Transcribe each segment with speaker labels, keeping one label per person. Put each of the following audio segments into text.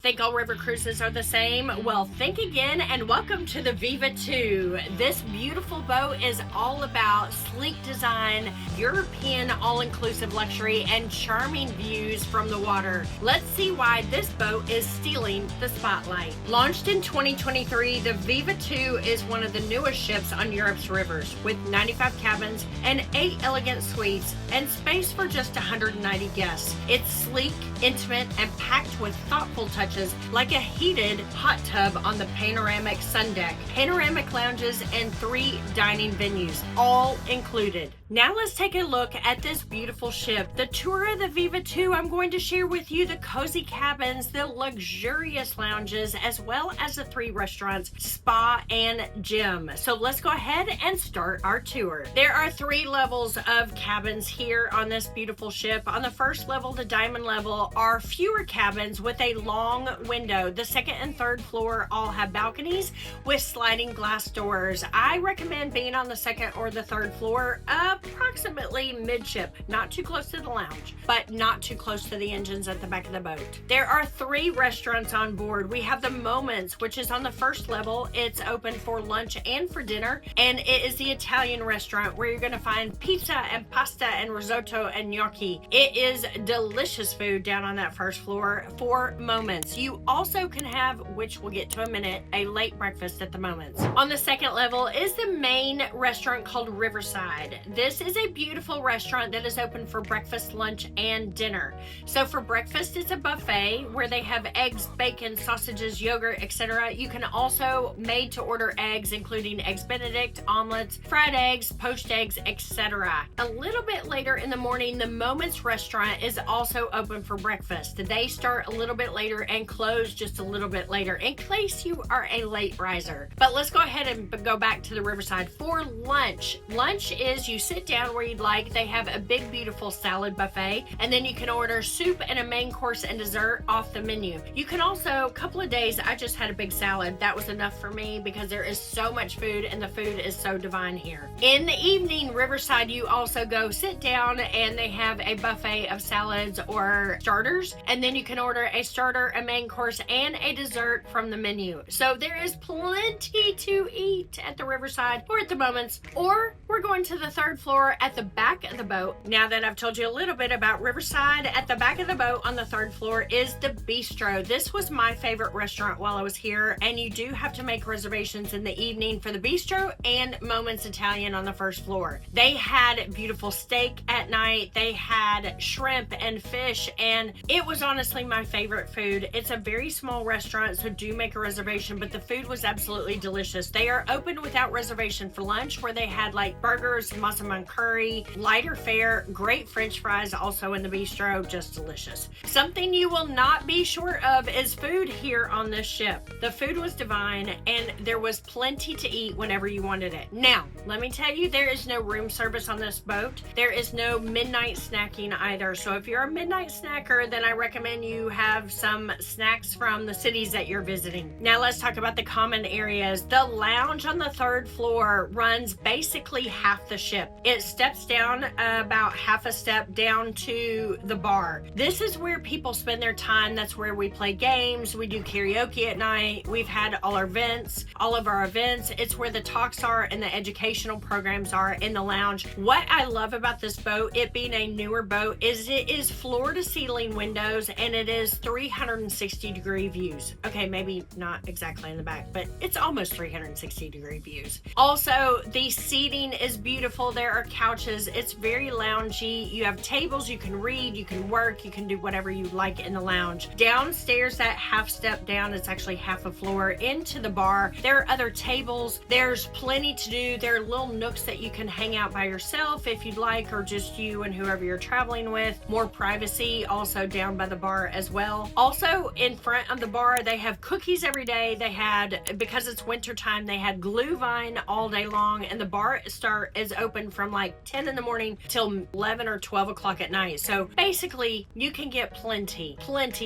Speaker 1: Think all river cruises are the same? Well, think again and welcome to the Viva Two. This beautiful boat is all about sleek design, European all-inclusive luxury, and charming views from the water. Let's see why this boat is stealing the spotlight. Launched in 2023, the Viva Two is one of the newest ships on Europe's rivers, with 95 cabins and 8 elegant suites and space for just 190 guests. It's sleek, intimate, and packed with thoughtful touches like a heated hot tub on the panoramic sun deck, panoramic lounges, and 3 dining venues, all included. Now let's take a look at this beautiful ship. The tour of the Viva Two, I'm going to share with you the cozy cabins, the luxurious lounges, as well as the 3 restaurants, spa, and gym. So let's go ahead and start our tour. There are 3 levels of cabins here on this beautiful ship. On the first level, the diamond level, are fewer cabins with a long window. The second and third floor all have balconies with sliding glass doors. I recommend being on the second or the third floor, approximately midship, not too close to the lounge, but not too close to the engines at the back of the boat. There are 3 restaurants on board. We have the Moments, which is on the first level. It's open for lunch and for dinner, and it is the Italian restaurant where you're going to find pizza and pasta and risotto and gnocchi. It is delicious food down on that first floor for Moments. You also can have, which we'll get to in a minute, a late breakfast at the Moments. On the second level is the main restaurant called Riverside. This is a beautiful restaurant that is open for breakfast, lunch, and dinner. So for breakfast, it's a buffet where they have eggs, bacon, sausages, yogurt, etc. You can also made to order eggs, including eggs Benedict, omelets, fried eggs, poached eggs, etc. A little bit later in the morning, the Moments restaurant is also open for breakfast. They start a little bit later and close just a little bit later in case you are a late riser. But let's go ahead and go back to the Riverside for lunch. Lunch is you sit down where you'd like. They have a big, beautiful salad buffet, and then you can order soup and a main course and dessert off the menu. You can also, a couple of days, I just had a big salad. That was enough for me because there is so much food and the food is so divine here. In the evening, Riverside, you also go sit down and they have a buffet of salads or starters, and then you can order a starter, a main course, and a dessert from the menu. So there is plenty to eat at the Riverside or at the Moments, or we're going to the third floor at the back of the boat. Now that I've told you a little bit about Riverside, at the back of the boat on the third floor is the Bistro. This was my favorite restaurant while I was here, and you do have to make reservations in the evening for the Bistro and Moments Italian on the first floor. They had beautiful steak at night. They had shrimp and fish, and it was honestly my favorite food. It's a very small restaurant, so do make a reservation, but the food was absolutely delicious. They are open without reservation for lunch, where they had like burgers, massaman curry, lighter fare, great french fries also in the Bistro, just delicious. Something you will not be short of is food here on this ship. The food was divine, and there was plenty to eat whenever you wanted it. Now, let me tell you, there is no room service on this boat. There is no midnight snacking either, so if you're a midnight snacker, then I recommend you have some snacks from the cities that you're visiting. Now let's talk about the common areas. The lounge on the third floor runs basically half the ship. It steps down about half a step down to the bar. This is where people spend their time. That's where we play games. We do karaoke at night. We've had all of our events. It's where the talks are and the educational programs are in the lounge. What I love about this boat, it being a newer boat, is it is floor to ceiling windows, and it is 360-degree views. Okay, maybe not exactly in the back, but it's almost 360-degree views. Also, the seating is beautiful. There are couches. It's very loungy. You have tables. You can read, you can work, you can do whatever you like in the lounge. Downstairs, that half step down, it's actually half a floor into the bar. There are other tables. There's plenty to do. There are little nooks that you can hang out by yourself if you'd like, or just you and whoever you're traveling with. More privacy also down by the bar as well. Also, in front of the bar, they have cookies every day. They had, because it's winter time, they had glühwein all day long, and the bar started is open from like 10 in the morning till 11 or 12 o'clock at night. So basically you can get plenty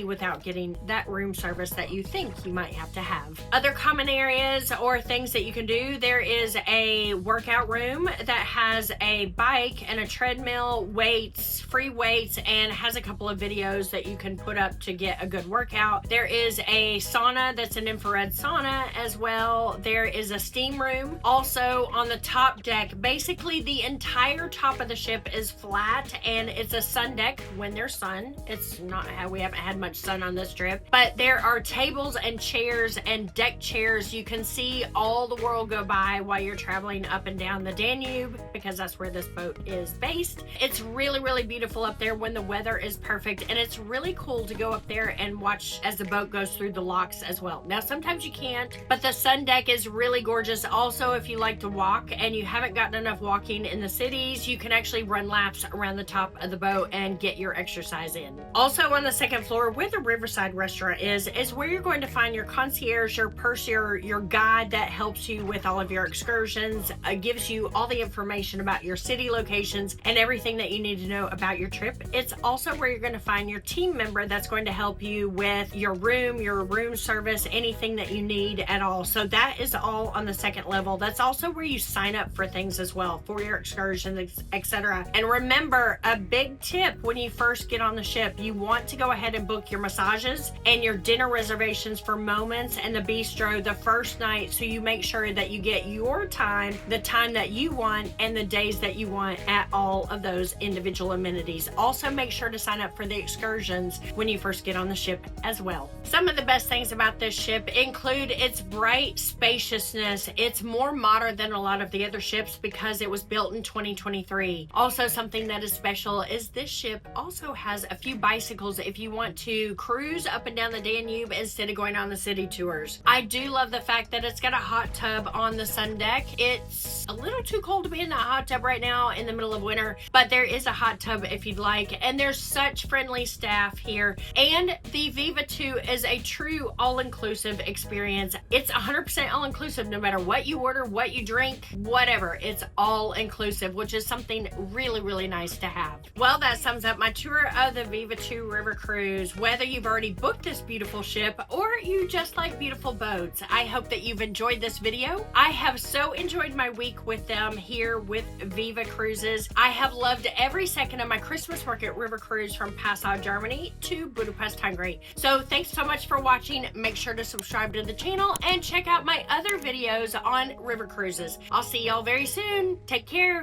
Speaker 1: without getting that room service that you think you might have to have. Other common areas or things that you can do, there is a workout room that has a bike and a treadmill, weights, free weights, and has a couple of videos that you can put up to get a good workout. There is a sauna that's an infrared sauna as well. There is a steam room. Also on the top deck, basically the entire top of the ship is flat and it's a sun deck when there's sun. It's not how we haven't had much sun on this trip, but there are tables and chairs and deck chairs. You can see all the world go by while you're traveling up and down the Danube, because that's where this boat is based. It's really beautiful up there when the weather is perfect, and it's really cool to go up there and watch as the boat goes through the locks as well. Now sometimes you can't, but the sun deck is really gorgeous. Also, if you like to walk and you haven't gotten enough walking in the cities, you can actually run laps around the top of the boat and get your exercise in. Also on the second floor where the Riverside restaurant is where you're going to find your concierge, your purser, your guide that helps you with all of your excursions, gives you all the information about your city locations and everything that you need to know about your trip. It's also where you're going to find your team member that's going to help you with your room service, anything that you need at all. So that is all on the second level. That's also where you sign up for things as well, for your excursions, etc. And remember, a big tip when you first get on the ship, you want to go ahead and book your massages and your dinner reservations for Moments and the Bistro the first night, so you make sure that you get your time, the time that you want, and the days that you want at all of those individual amenities. Also make sure to sign up for the excursions when you first get on the ship as well. Some of the best things about this ship include its bright spaciousness. It's more modern than a lot of the other ships because it was built in 2023. Also, something that is special is this ship also has a few bicycles if you want to cruise up and down the Danube instead of going on the city tours. I do love the fact that it's got a hot tub on the sun deck. It's a little too cold to be in that hot tub right now in the middle of winter, but there is a hot tub if you'd like, and there's such friendly staff here. And the Viva Two is a true all-inclusive experience. It's 100% all-inclusive no matter what you order, what you drink, whatever. It's all-inclusive, which is something really nice to have. Well, that sums up my tour of the Viva Two river cruise. Whether you've already booked this beautiful ship or you just like beautiful boats, I hope that you've enjoyed this video. I have so enjoyed my week with them here with Viva Cruises. I have loved every second of my Christmas market river cruise from Passau, Germany to Budapest, Hungary. So thanks so much for watching. Make sure to subscribe to the channel and check out my other videos on river cruises. I'll see y'all very soon. Take care.